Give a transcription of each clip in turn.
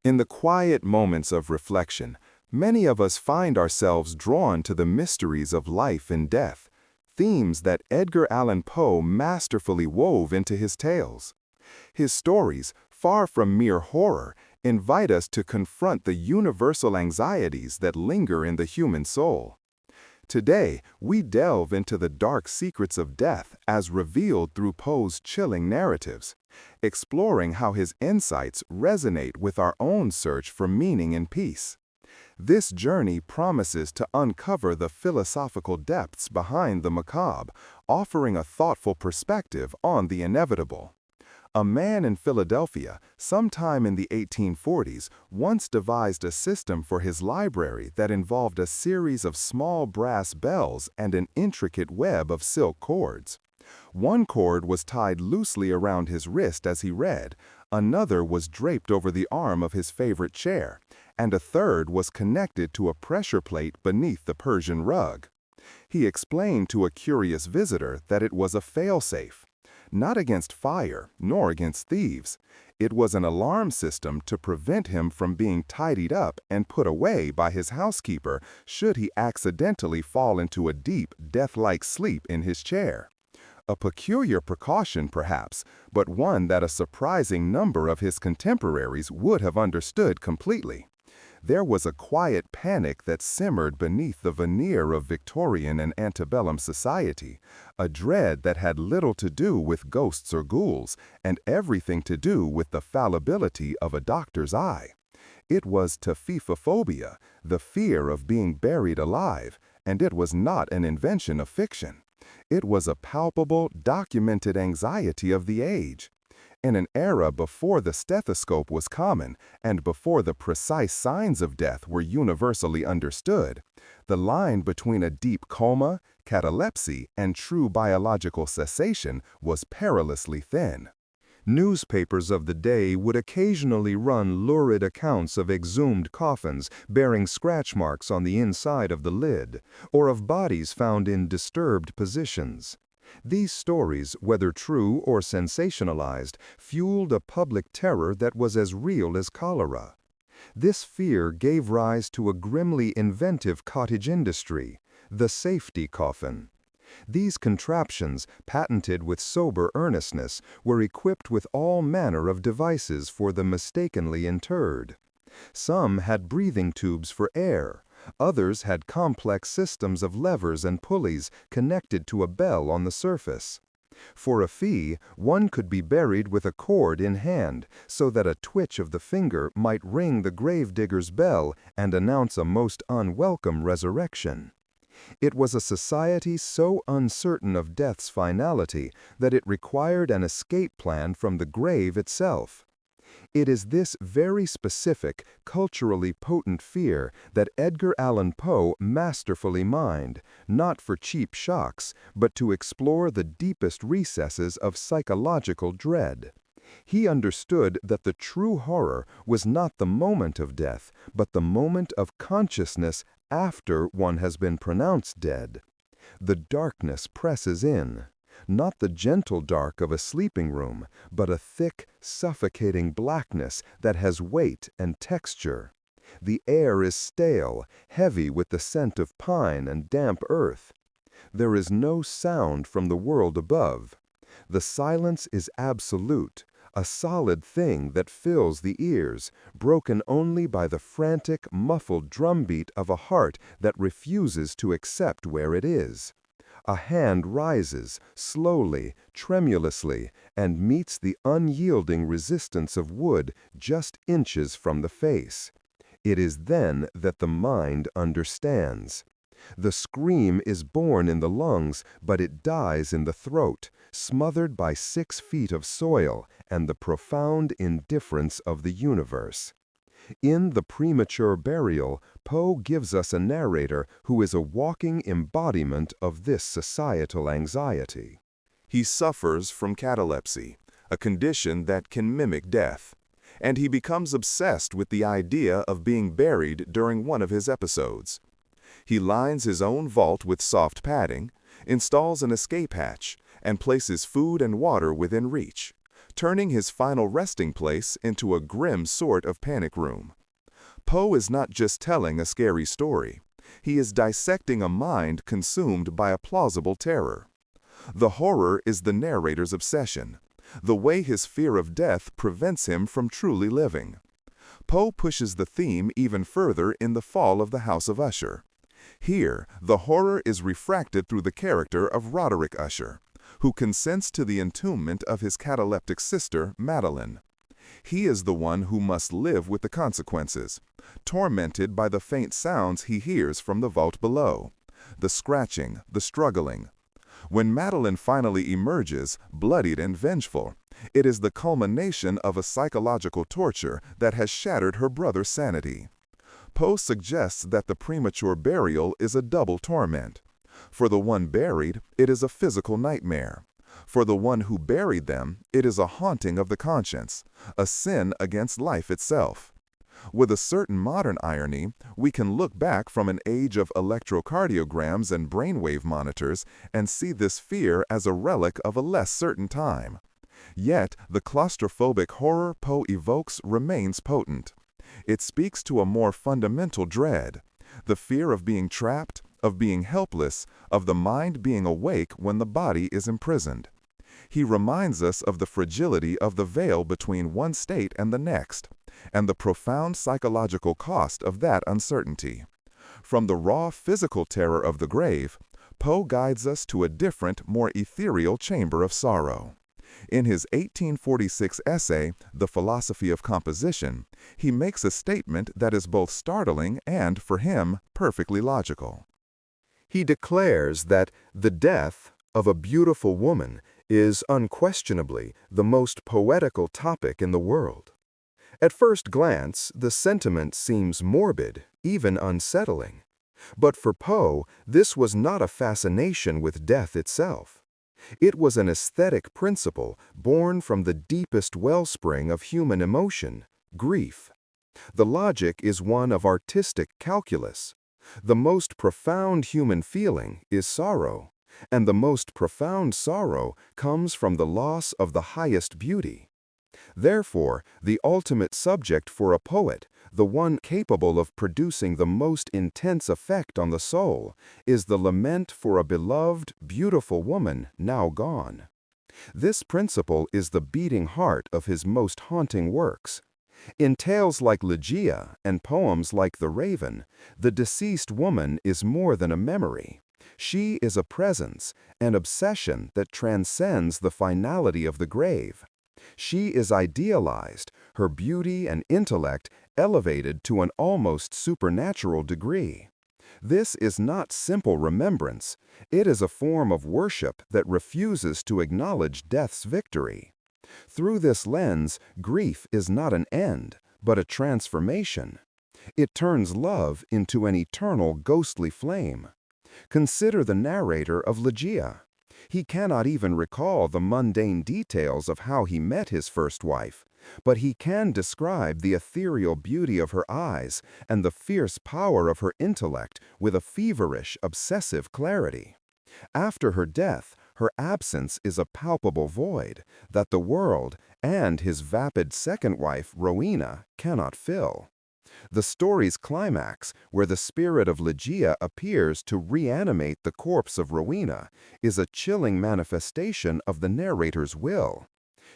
In the quiet moments of reflection, many of us find ourselves drawn to the mysteries of life and death, themes that Edgar Allan Poe masterfully wove into his tales. His stories, far from mere horror, invite us to confront the universal anxieties that linger in the human soul. Today, we delve into the dark secrets of death as revealed through Poe's chilling narratives, exploring how his insights resonate with our own search for meaning and peace. This journey promises to uncover the philosophical depths behind the macabre, offering a thoughtful perspective on the inevitable. A man in Philadelphia, sometime in the 1840s, once devised a system for his library that involved a series of small brass bells and an intricate web of silk cords. One cord was tied loosely around his wrist as he read, another was draped over the arm of his favorite chair, and a third was connected to a pressure plate beneath the Persian rug. He explained to a curious visitor that it was a fail-safe. Not against fire, nor against thieves. It was an alarm system to prevent him from being tidied up and put away by his housekeeper should he accidentally fall into a deep, death-like sleep in his chair. A peculiar precaution, perhaps, but one that a surprising number of his contemporaries would have understood completely. There was a quiet panic that simmered beneath the veneer of Victorian and antebellum society, a dread that had little to do with ghosts or ghouls, and everything to do with the fallibility of a doctor's eye. It was taphifophobia, the fear of being buried alive, and it was not an invention of fiction. It was a palpable, documented anxiety of the age. In an era before the stethoscope was common and before the precise signs of death were universally understood, the line between a deep coma, catalepsy, and true biological cessation was perilously thin. Newspapers of the day would occasionally run lurid accounts of exhumed coffins bearing scratch marks on the inside of the lid, or of bodies found in disturbed positions. These stories, whether true or sensationalized, fueled a public terror that was as real as cholera. This fear gave rise to a grimly inventive cottage industry, the safety coffin. These contraptions, patented with sober earnestness, were equipped with all manner of devices for the mistakenly interred. Some had breathing tubes for air. Others had complex systems of levers and pulleys connected to a bell on the surface. For a fee, one could be buried with a cord in hand, so that a twitch of the finger might ring the gravedigger's bell and announce a most unwelcome resurrection. It was a society so uncertain of death's finality that it required an escape plan from the grave itself. It is this very specific, culturally potent fear that Edgar Allan Poe masterfully mined, not for cheap shocks, but to explore the deepest recesses of psychological dread. He understood that the true horror was not the moment of death, but the moment of consciousness after one has been pronounced dead. The darkness presses in. Not the gentle dark of a sleeping room, but a thick, suffocating blackness that has weight and texture. The air is stale, heavy with the scent of pine and damp earth. There is no sound from the world above. The silence is absolute, a solid thing that fills the ears, broken only by the frantic, muffled drumbeat of a heart that refuses to accept where it is. A hand rises, slowly, tremulously, and meets the unyielding resistance of wood just inches from the face. It is then that the mind understands. The scream is born in the lungs, but it dies in the throat, smothered by 6 feet of soil and the profound indifference of the universe. In The Premature Burial, Poe gives us a narrator who is a walking embodiment of this societal anxiety. He suffers from catalepsy, a condition that can mimic death, and he becomes obsessed with the idea of being buried during one of his episodes. He lines his own vault with soft padding, installs an escape hatch, and places food and water within reach, turning his final resting place into a grim sort of panic room. Poe is not just telling a scary story. He is dissecting a mind consumed by a plausible terror. The horror is the narrator's obsession, the way his fear of death prevents him from truly living. Poe pushes the theme even further in The Fall of the House of Usher. Here, the horror is refracted through the character of Roderick Usher, who consents to the entombment of his cataleptic sister, Madeline. He is the one who must live with the consequences, tormented by the faint sounds he hears from the vault below, the scratching, the struggling. When Madeline finally emerges, bloodied and vengeful, it is the culmination of a psychological torture that has shattered her brother's sanity. Poe suggests that the premature burial is a double torment. For the one buried, it is a physical nightmare. For the one who buried them, it is a haunting of the conscience, a sin against life itself. With a certain modern irony, we can look back from an age of electrocardiograms and brainwave monitors and see this fear as a relic of a less certain time. Yet, the claustrophobic horror Poe evokes remains potent. It speaks to a more fundamental dread, the fear of being trapped, of being helpless, of the mind being awake when the body is imprisoned. He reminds us of the fragility of the veil between one state and the next, and the profound psychological cost of that uncertainty. From the raw physical terror of the grave, Poe guides us to a different, more ethereal chamber of sorrow. In his 1846 essay, The Philosophy of Composition, he makes a statement that is both startling and, for him, perfectly logical. He declares that the death of a beautiful woman is unquestionably the most poetical topic in the world. At first glance, the sentiment seems morbid, even unsettling. But for Poe, this was not a fascination with death itself. It was an aesthetic principle born from the deepest wellspring of human emotion, grief. The logic is one of artistic calculus. The most profound human feeling is sorrow, and the most profound sorrow comes from the loss of the highest beauty. Therefore, the ultimate subject for a poet, the one capable of producing the most intense effect on the soul, is the lament for a beloved, beautiful woman now gone. This principle is the beating heart of his most haunting works. In tales like Ligeia and poems like The Raven, the deceased woman is more than a memory. She is a presence, an obsession that transcends the finality of the grave. She is idealized, her beauty and intellect elevated to an almost supernatural degree. This is not simple remembrance. It is a form of worship that refuses to acknowledge death's victory. Through this lens, grief is not an end, but a transformation. It turns love into an eternal ghostly flame. Consider the narrator of Ligeia. He cannot even recall the mundane details of how he met his first wife, but he can describe the ethereal beauty of her eyes and the fierce power of her intellect with a feverish, obsessive clarity. After her death, her absence is a palpable void that the world and his vapid second wife, Rowena, cannot fill. The story's climax, where the spirit of Ligeia appears to reanimate the corpse of Rowena, is a chilling manifestation of the narrator's will.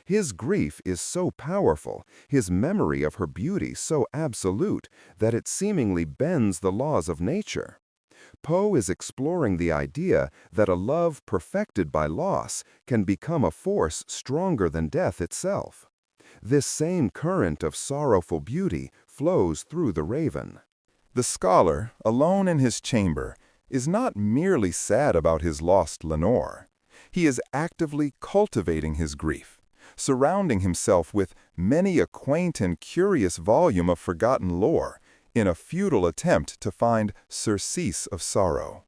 His grief is so powerful, his memory of her beauty so absolute, that it seemingly bends the laws of nature. Poe is exploring the idea that a love perfected by loss can become a force stronger than death itself. This same current of sorrowful beauty flows through The Raven. The scholar, alone in his chamber, is not merely sad about his lost Lenore. He is actively cultivating his grief, surrounding himself with many a quaint and curious volume of forgotten lore in a futile attempt to find surcease of sorrow.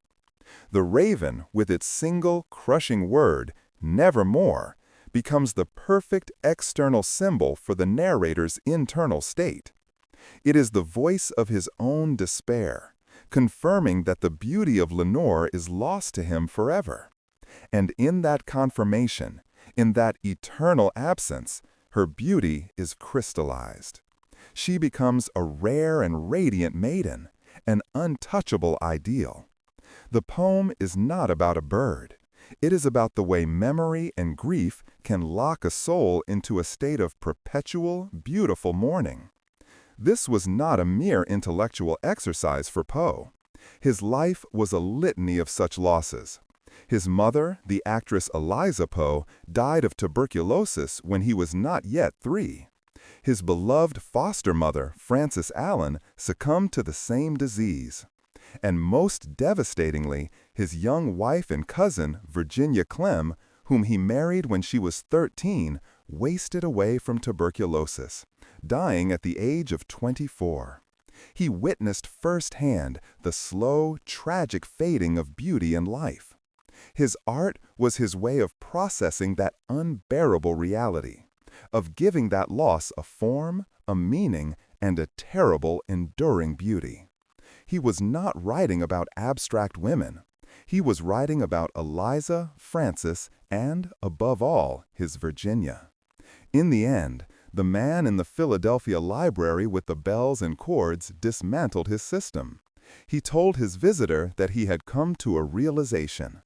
The Raven, with its single, crushing word, nevermore, becomes the perfect external symbol for the narrator's internal state. It is the voice of his own despair, confirming that the beauty of Lenore is lost to him forever. And in that confirmation, In that eternal absence, her beauty is crystallized. She becomes a rare and radiant maiden, an untouchable ideal. The poem is not about a bird. It is about the way memory and grief can lock a soul into a state of perpetual, beautiful mourning. This was not a mere intellectual exercise for Poe. His life was a litany of such losses. His mother, the actress Eliza Poe, died of tuberculosis when he was not yet 3. His beloved foster mother, Frances Allan, succumbed to the same disease. And most devastatingly, his young wife and cousin, Virginia Clem, whom he married when she was 13, wasted away from tuberculosis, dying at the age of 24. He witnessed firsthand the slow, tragic fading of beauty and life. His art was his way of processing that unbearable reality, of giving that loss a form, a meaning, and a terrible, enduring beauty. He was not writing about abstract women. He was writing about Eliza, Frances, and, above all, his Virginia. In the end, the man in the Philadelphia library with the bells and chords dismantled his system. He told his visitor that he had come to a realization.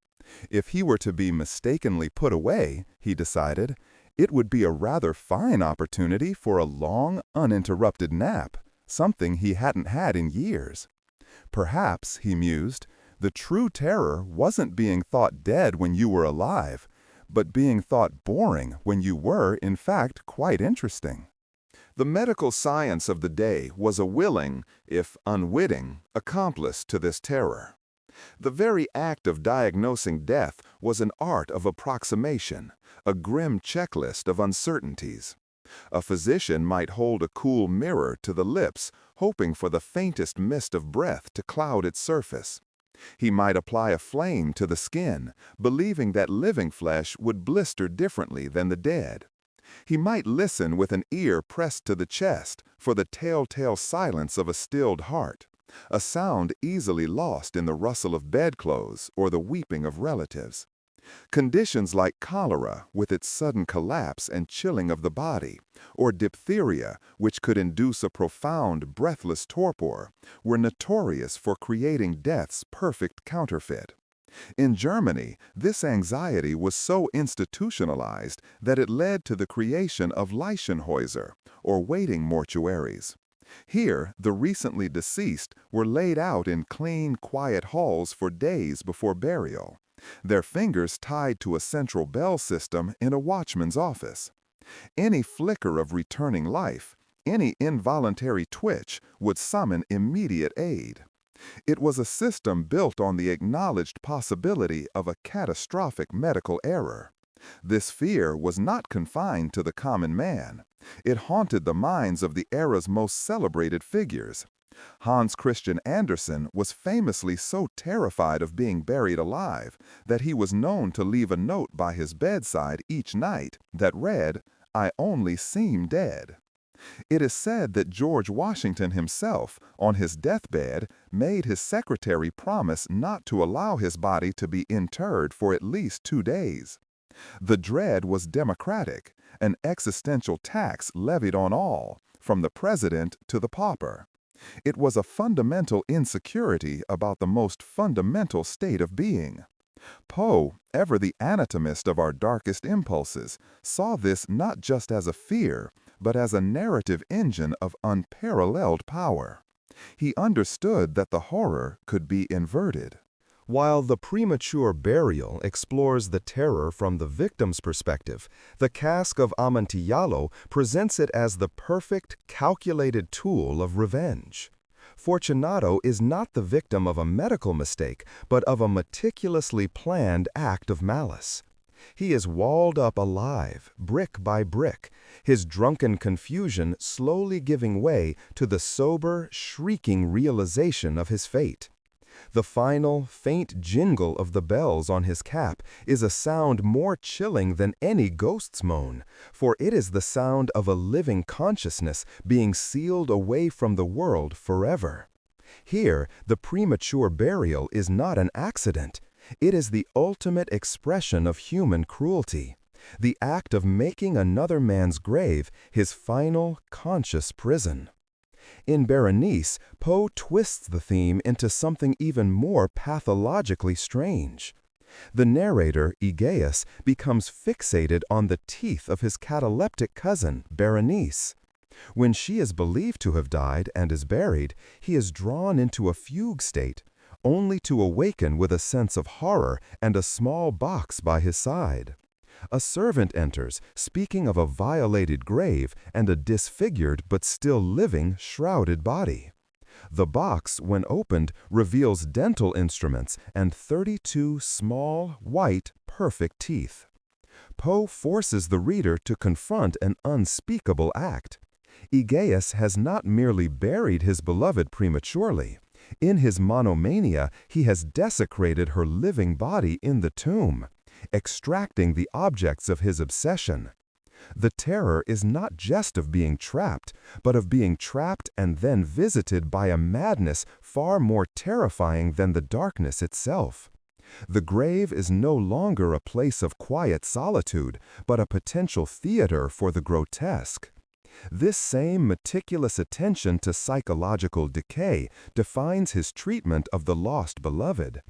If he were to be mistakenly put away, he decided, it would be a rather fine opportunity for a long, uninterrupted nap, something he hadn't had in years. Perhaps, he mused, the true terror wasn't being thought dead when you were alive, but being thought boring when you were, in fact, quite interesting. The medical science of the day was a willing, if unwitting, accomplice to this terror. The very act of diagnosing death was an art of approximation, a grim checklist of uncertainties. A physician might hold a cool mirror to the lips, hoping for the faintest mist of breath to cloud its surface. He might apply a flame to the skin, believing that living flesh would blister differently than the dead. He might listen with an ear pressed to the chest for the telltale silence of a stilled heart, a sound easily lost in the rustle of bedclothes or the weeping of relatives. Conditions like cholera, with its sudden collapse and chilling of the body, or diphtheria, which could induce a profound, breathless torpor, were notorious for creating death's perfect counterfeit. In Germany, this anxiety was so institutionalized that it led to the creation of Leichenhäuser, or waiting mortuaries. Here, the recently deceased were laid out in clean, quiet halls for days before burial, their fingers tied to a central bell system in a watchman's office. Any flicker of returning life, any involuntary twitch, would summon immediate aid. It was a system built on the acknowledged possibility of a catastrophic medical error. This fear was not confined to the common man. It haunted the minds of the era's most celebrated figures. Hans Christian Andersen was famously so terrified of being buried alive that he was known to leave a note by his bedside each night that read, "I only seem dead." It is said that George Washington himself, on his deathbed, made his secretary promise not to allow his body to be interred for at least 2 days. The dread was democratic, an existential tax levied on all, from the president to the pauper. It was a fundamental insecurity about the most fundamental state of being. Poe, ever the anatomist of our darkest impulses, saw this not just as a fear, but as a narrative engine of unparalleled power. He understood that the horror could be inverted. While the premature burial explores the terror from the victim's perspective, the Cask of Amontillado presents it as the perfect, calculated tool of revenge. Fortunato is not the victim of a medical mistake, but of a meticulously planned act of malice. He is walled up alive, brick by brick, his drunken confusion slowly giving way to the sober, shrieking realization of his fate. The final, faint jingle of the bells on his cap is a sound more chilling than any ghost's moan, for it is the sound of a living consciousness being sealed away from the world forever. Here, the premature burial is not an accident. It is the ultimate expression of human cruelty. the act of making another man's grave his final, conscious prison. In Berenice, Poe twists the theme into something even more pathologically strange. The narrator, Aegeus, becomes fixated on the teeth of his cataleptic cousin, Berenice. When she is believed to have died and is buried, he is drawn into a fugue state, only to awaken with a sense of horror and a small box by his side. A servant enters, speaking of a violated grave and a disfigured but still living, shrouded body. The box, when opened, reveals dental instruments and 32 small, white, perfect teeth. Poe forces the reader to confront an unspeakable act. Aegeus has not merely buried his beloved prematurely. In his monomania, he has desecrated her living body in the tomb, extracting the objects of his obsession. The terror is not just of being trapped, but of being trapped and then visited by a madness far more terrifying than the darkness itself. The grave is no longer a place of quiet solitude, but a potential theater for the grotesque. This same meticulous attention to psychological decay defines his treatment of the lost beloved.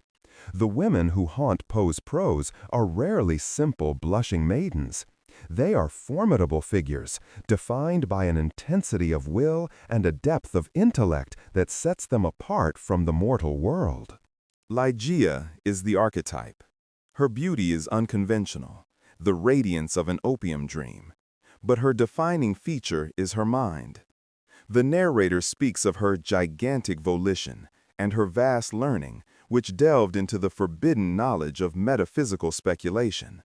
The women who haunt Poe's prose are rarely simple, blushing maidens. They are formidable figures, defined by an intensity of will and a depth of intellect that sets them apart from the mortal world. Ligeia is the archetype. Her beauty is unconventional, the radiance of an opium dream. But her defining feature is her mind. The narrator speaks of her gigantic volition and her vast learning, which delved into the forbidden knowledge of metaphysical speculation.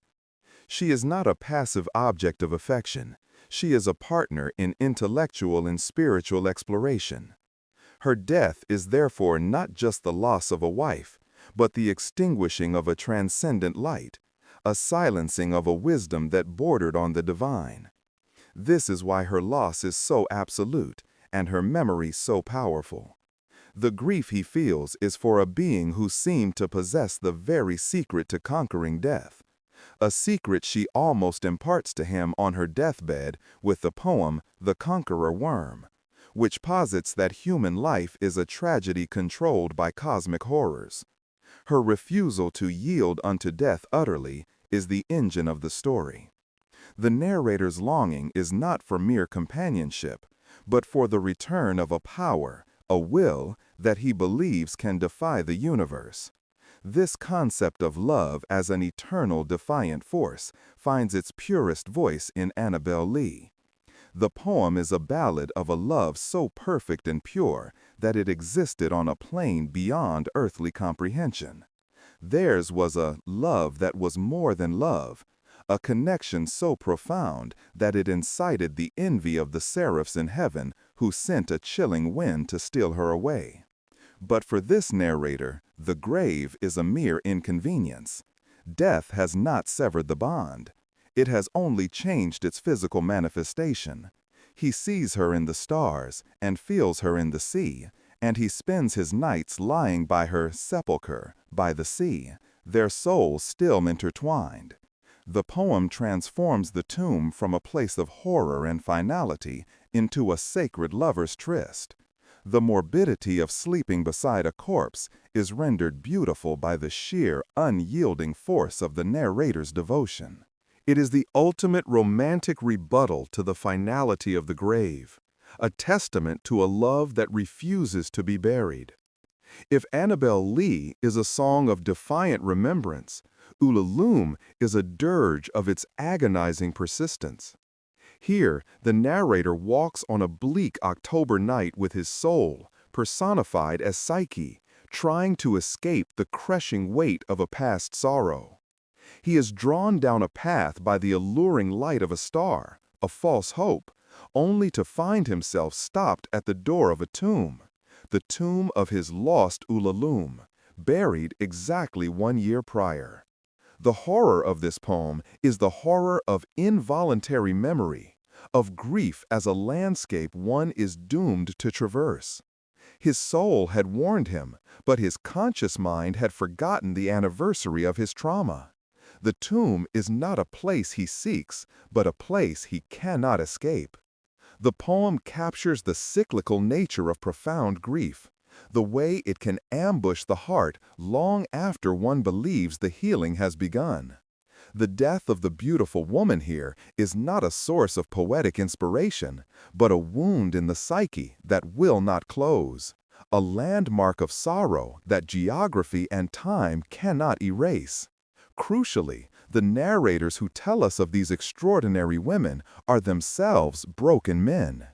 She is not a passive object of affection. She is a partner in intellectual and spiritual exploration. Her death is therefore not just the loss of a wife, but the extinguishing of a transcendent light, a silencing of a wisdom that bordered on the divine. This is why her loss is so absolute and her memory so powerful. The grief he feels is for a being who seemed to possess the very secret to conquering death, a secret she almost imparts to him on her deathbed with the poem The Conqueror Worm, which posits that human life is a tragedy controlled by cosmic horrors. Her refusal to yield unto death utterly is the engine of the story. The narrator's longing is not for mere companionship, but for the return of a power, a will, that he believes can defy the universe. This concept of love as an eternal defiant force finds its purest voice in Annabel Lee. The poem is a ballad of a love so perfect and pure that it existed on a plane beyond earthly comprehension. Theirs was a love that was more than love, a connection so profound that it incited the envy of the seraphs in heaven who sent a chilling wind to steal her away. But for this narrator, the grave is a mere inconvenience. Death has not severed the bond. It has only changed its physical manifestation. He sees her in the stars and feels her in the sea, and he spends his nights lying by her sepulchre, by the sea, their souls still intertwined. The poem transforms the tomb from a place of horror and finality into a sacred lover's tryst. The morbidity of sleeping beside a corpse is rendered beautiful by the sheer, unyielding force of the narrator's devotion. It is the ultimate romantic rebuttal to the finality of the grave, a testament to a love that refuses to be buried. If Annabel Lee is a song of defiant remembrance, Ulalume is a dirge of its agonizing persistence. Here, the narrator walks on a bleak October night with his soul, personified as Psyche, trying to escape the crushing weight of a past sorrow. He is drawn down a path by the alluring light of a star, a false hope, only to find himself stopped at the door of a tomb, the tomb of his lost Ulalume, buried exactly 1 year prior. The horror of this poem is the horror of involuntary memory, of grief as a landscape one is doomed to traverse. His soul had warned him, but his conscious mind had forgotten the anniversary of his trauma. The tomb is not a place he seeks, but a place he cannot escape. The poem captures the cyclical nature of profound grief, the way it can ambush the heart long after one believes the healing has begun. The death of the beautiful woman here is not a source of poetic inspiration, but a wound in the psyche that will not close, a landmark of sorrow that geography and time cannot erase. Crucially, the narrators who tell us of these extraordinary women are themselves broken men.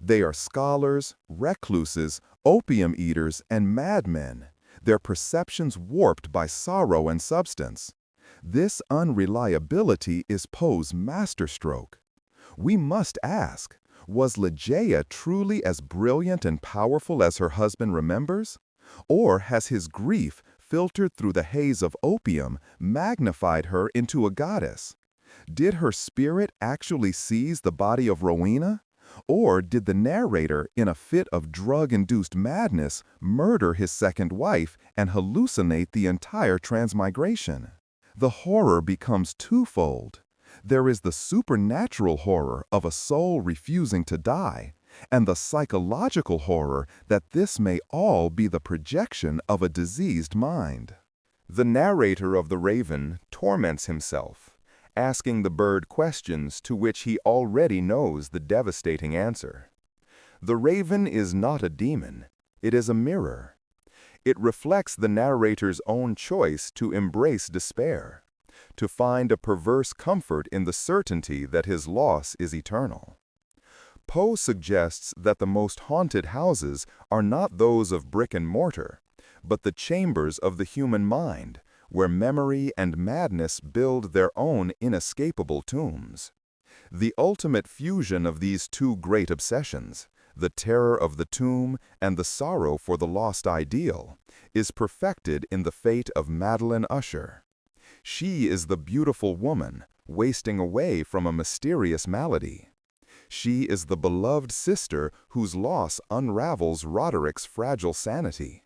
They are scholars, recluses, opium eaters, and madmen, their perceptions warped by sorrow and substance. This unreliability is Poe's masterstroke. We must ask, was Ligeia truly as brilliant and powerful as her husband remembers? Or has his grief, filtered through the haze of opium, magnified her into a goddess? Did her spirit actually seize the body of Rowena? Or did the narrator, in a fit of drug-induced madness, murder his second wife and hallucinate the entire transmigration? The horror becomes twofold. There is the supernatural horror of a soul refusing to die, and the psychological horror that this may all be the projection of a diseased mind. The narrator of The Raven torments himself, asking the bird questions to which he already knows the devastating answer. The raven is not a demon, it is a mirror. It reflects the narrator's own choice to embrace despair, to find a perverse comfort in the certainty that his loss is eternal. Poe suggests that the most haunted houses are not those of brick and mortar, but the chambers of the human mind, where memory and madness build their own inescapable tombs. The ultimate fusion of these two great obsessions, the terror of the tomb and the sorrow for the lost ideal, is perfected in the fate of Madeline Usher. She is the beautiful woman, wasting away from a mysterious malady. She is the beloved sister whose loss unravels Roderick's fragile sanity.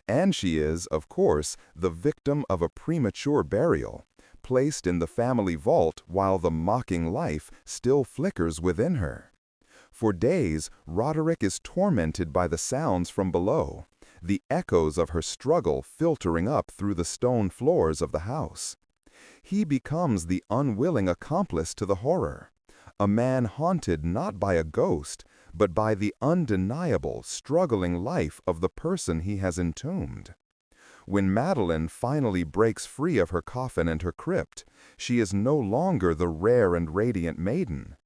And she is, of course, the victim of a premature burial, placed in the family vault while the mocking life still flickers within her. For days, Roderick is tormented by the sounds from below, the echoes of her struggle filtering up through the stone floors of the house. He becomes the unwilling accomplice to the horror, a man haunted not by a ghost, but by the undeniable, struggling life of the person he has entombed. When Madeline finally breaks free of her coffin and her crypt, she is no longer the rare and radiant maiden.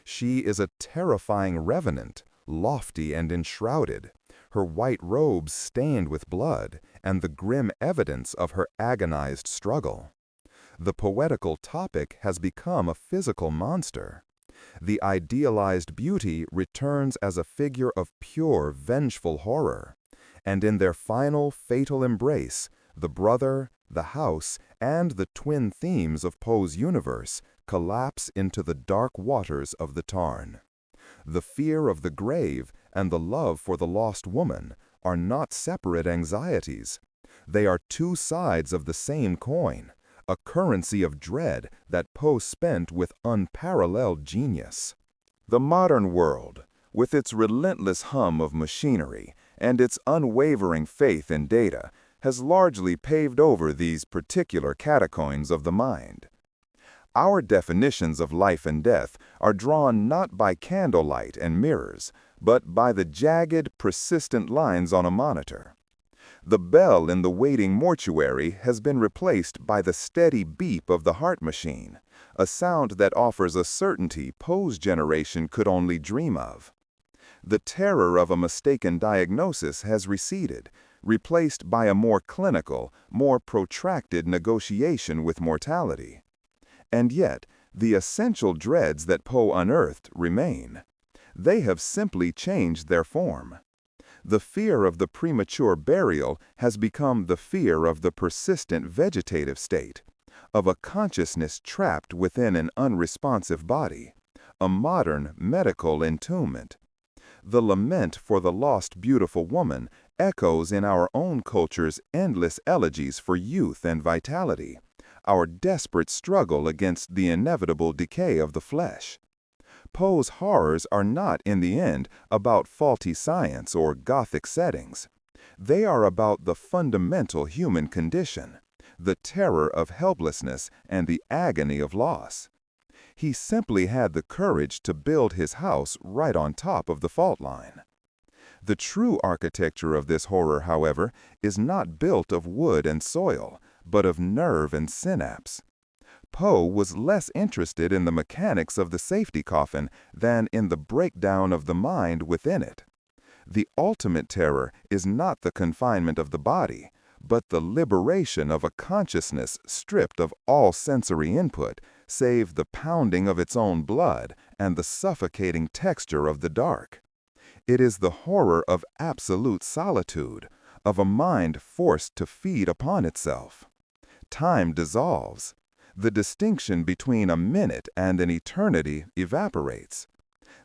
She is a terrifying revenant, lofty and enshrouded, her white robes stained with blood, and the grim evidence of her agonized struggle. The poetical topic has become a physical monster. The idealized beauty returns as a figure of pure, vengeful horror, and in their final, fatal embrace, the brother, the house, and the twin themes of Poe's universe collapse into the dark waters of the Tarn. The fear of the grave and the love for the lost woman are not separate anxieties. They are two sides of the same coin, a currency of dread that Poe spent with unparalleled genius. The modern world, with its relentless hum of machinery and its unwavering faith in data, has largely paved over these particular catacombs of the mind. Our definitions of life and death are drawn not by candlelight and mirrors, but by the jagged, persistent lines on a monitor. The bell in the waiting mortuary has been replaced by the steady beep of the heart machine, a sound that offers a certainty Poe's generation could only dream of. The terror of a mistaken diagnosis has receded, replaced by a more clinical, more protracted negotiation with mortality. And yet, the essential dreads that Poe unearthed remain. They have simply changed their form. The fear of the premature burial has become the fear of the persistent vegetative state, of a consciousness trapped within an unresponsive body, a modern medical entombment. The lament for the lost beautiful woman echoes in our own culture's endless elegies for youth and vitality, our desperate struggle against the inevitable decay of the flesh. Poe's horrors are not, in the end, about faulty science or Gothic settings. They are about the fundamental human condition, the terror of helplessness and the agony of loss. He simply had the courage to build his house right on top of the fault line. The true architecture of this horror, however, is not built of wood and soil, but of nerve and synapse. Poe was less interested in the mechanics of the safety coffin than in the breakdown of the mind within it. The ultimate terror is not the confinement of the body, but the liberation of a consciousness stripped of all sensory input, save the pounding of its own blood and the suffocating texture of the dark. It is the horror of absolute solitude, of a mind forced to feed upon itself. Time dissolves. The distinction between a minute and an eternity evaporates.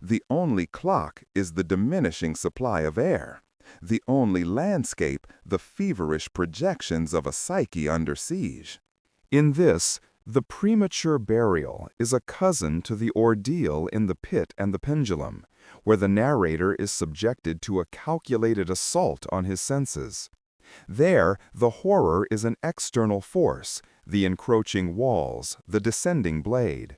The only clock is the diminishing supply of air. The only landscape, the feverish projections of a psyche under siege. In this, the premature burial is a cousin to the ordeal in the pit and the pendulum, where the narrator is subjected to a calculated assault on his senses. There, the horror is an external force, the encroaching walls, the descending blade.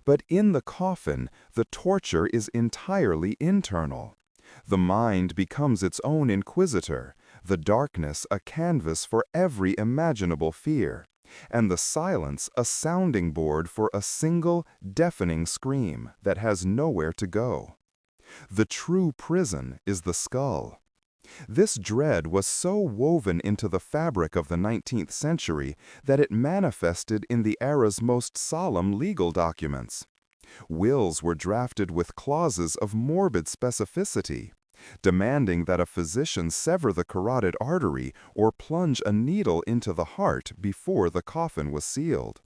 But in the coffin, the torture is entirely internal. The mind becomes its own inquisitor, the darkness a canvas for every imaginable fear, and the silence a sounding board for a single, deafening scream that has nowhere to go. The true prison is the skull. This dread was so woven into the fabric of the 19th century that it manifested in the era's most solemn legal documents. Wills were drafted with clauses of morbid specificity, demanding that a physician sever the carotid artery or plunge a needle into the heart before the coffin was sealed.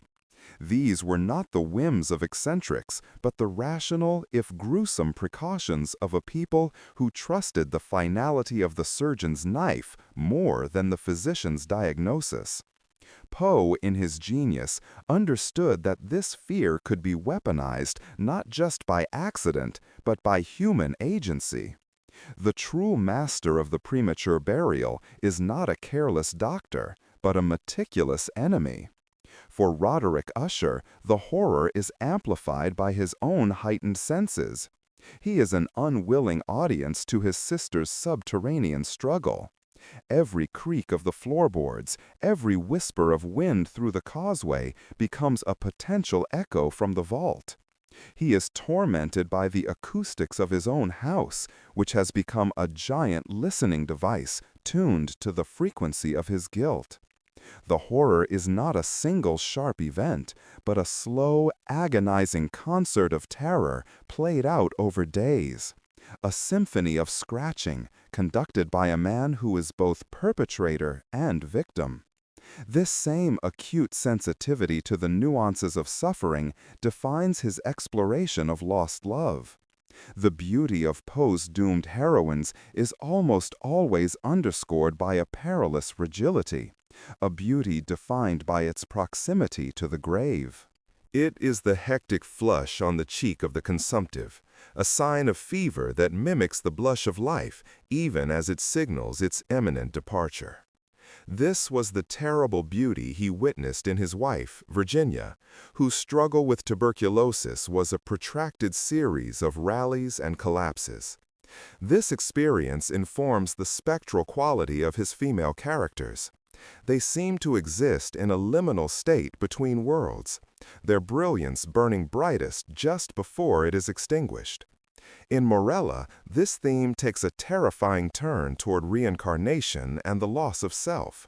These were not the whims of eccentrics, but the rational, if gruesome, precautions of a people who trusted the finality of the surgeon's knife more than the physician's diagnosis. Poe, in his genius, understood that this fear could be weaponized not just by accident, but by human agency. The true master of the premature burial is not a careless doctor, but a meticulous enemy. For Roderick Usher, the horror is amplified by his own heightened senses. He is an unwilling audience to his sister's subterranean struggle. Every creak of the floorboards, every whisper of wind through the causeway becomes a potential echo from the vault. He is tormented by the acoustics of his own house, which has become a giant listening device tuned to the frequency of his guilt. The horror is not a single sharp event, but a slow, agonizing concert of terror played out over days. A symphony of scratching, conducted by a man who is both perpetrator and victim. This same acute sensitivity to the nuances of suffering defines his exploration of lost love. The beauty of Poe's doomed heroines is almost always underscored by a perilous fragility, a beauty defined by its proximity to the grave. It is the hectic flush on the cheek of the consumptive, a sign of fever that mimics the blush of life even as it signals its imminent departure. This was the terrible beauty he witnessed in his wife, Virginia, whose struggle with tuberculosis was a protracted series of rallies and collapses. This experience informs the spectral quality of his female characters. They seem to exist in a liminal state between worlds, their brilliance burning brightest just before it is extinguished. In Morella, this theme takes a terrifying turn toward reincarnation and the loss of self.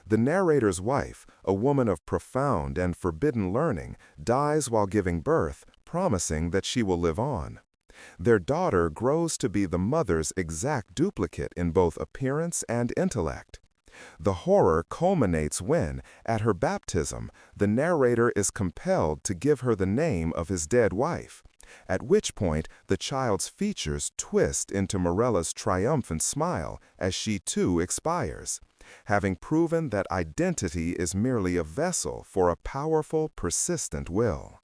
The narrator's wife, a woman of profound and forbidden learning, dies while giving birth, promising that she will live on. Their daughter grows to be the mother's exact duplicate in both appearance and intellect. The horror culminates when, at her baptism, the narrator is compelled to give her the name of his dead wife, at which point the child's features twist into Morella's triumphant smile as she too expires, having proven that identity is merely a vessel for a powerful, persistent will.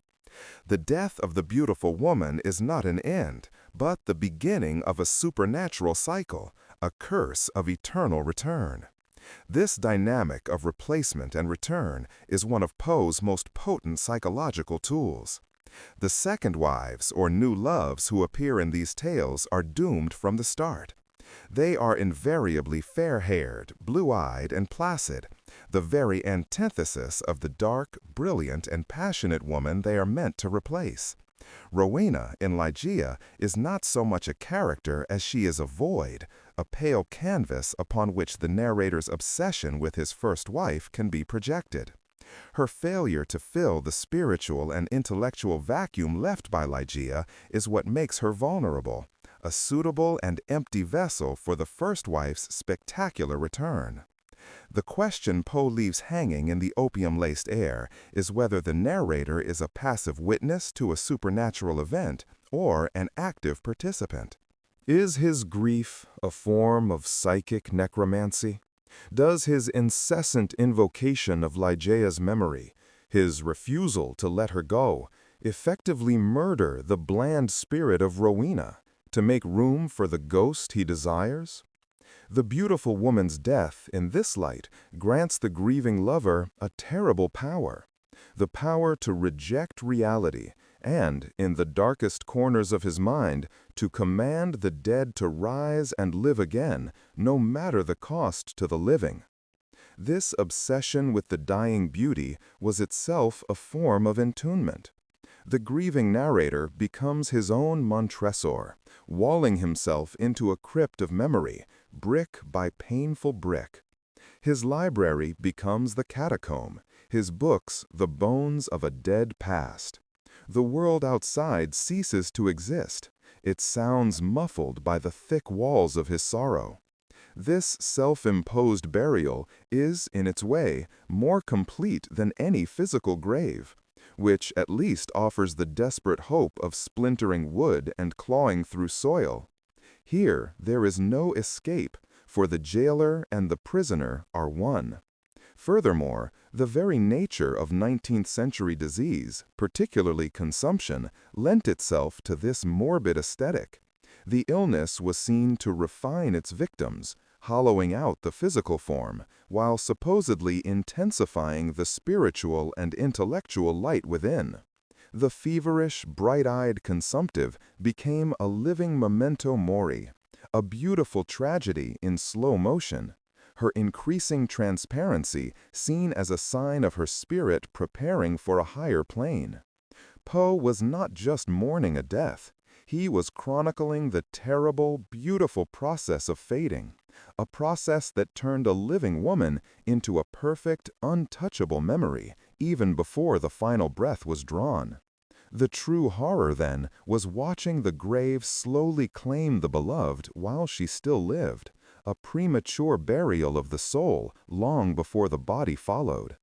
The death of the beautiful woman is not an end, but the beginning of a supernatural cycle, a curse of eternal return. This dynamic of replacement and return is one of Poe's most potent psychological tools. The second wives or new loves who appear in these tales are doomed from the start. They are invariably fair-haired, blue-eyed, and placid, the very antithesis of the dark, brilliant, and passionate woman they are meant to replace. Rowena in Ligeia is not so much a character as she is a void, a pale canvas upon which the narrator's obsession with his first wife can be projected. Her failure to fill the spiritual and intellectual vacuum left by Ligeia is what makes her vulnerable, a suitable and empty vessel for the first wife's spectacular return. The question Poe leaves hanging in the opium-laced air is whether the narrator is a passive witness to a supernatural event or an active participant. Is his grief a form of psychic necromancy? Does his incessant invocation of Ligeia's memory, his refusal to let her go, effectively murder the bland spirit of Rowena to make room for the ghost he desires? The beautiful woman's death, in this light, grants the grieving lover a terrible power, the power to reject reality and, in the darkest corners of his mind, to command the dead to rise and live again, no matter the cost to the living. This obsession with the dying beauty was itself a form of entombment. The grieving narrator becomes his own Montresor, walling himself into a crypt of memory, brick by painful brick. His library becomes the catacomb, his books the bones of a dead past. The world outside ceases to exist, its sounds muffled by the thick walls of his sorrow. This self-imposed burial is, in its way, more complete than any physical grave, which at least offers the desperate hope of splintering wood and clawing through soil. Here there is no escape, for the jailer and the prisoner are one. Furthermore, the very nature of 19th-century disease, particularly consumption, lent itself to this morbid aesthetic. The illness was seen to refine its victims, hollowing out the physical form, while supposedly intensifying the spiritual and intellectual light within. The feverish, bright-eyed consumptive became a living memento mori, a beautiful tragedy in slow motion, her increasing transparency seen as a sign of her spirit preparing for a higher plane. Poe was not just mourning a death, he was chronicling the terrible, beautiful process of fading, a process that turned a living woman into a perfect, untouchable memory, even before the final breath was drawn. The true horror, then, was watching the grave slowly claim the beloved while she still lived, a premature burial of the soul long before the body followed.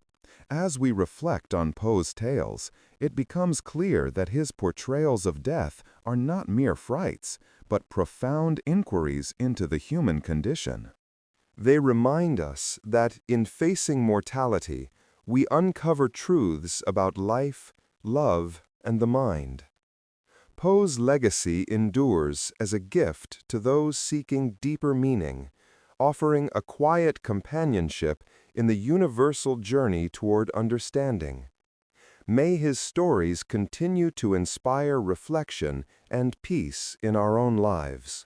As we reflect on Poe's tales, it becomes clear that his portrayals of death are not mere frights, but profound inquiries into the human condition. They remind us that in facing mortality, we uncover truths about life, love, and the mind. Poe's legacy endures as a gift to those seeking deeper meaning, offering a quiet companionship in the universal journey toward understanding. May his stories continue to inspire reflection and peace in our own lives.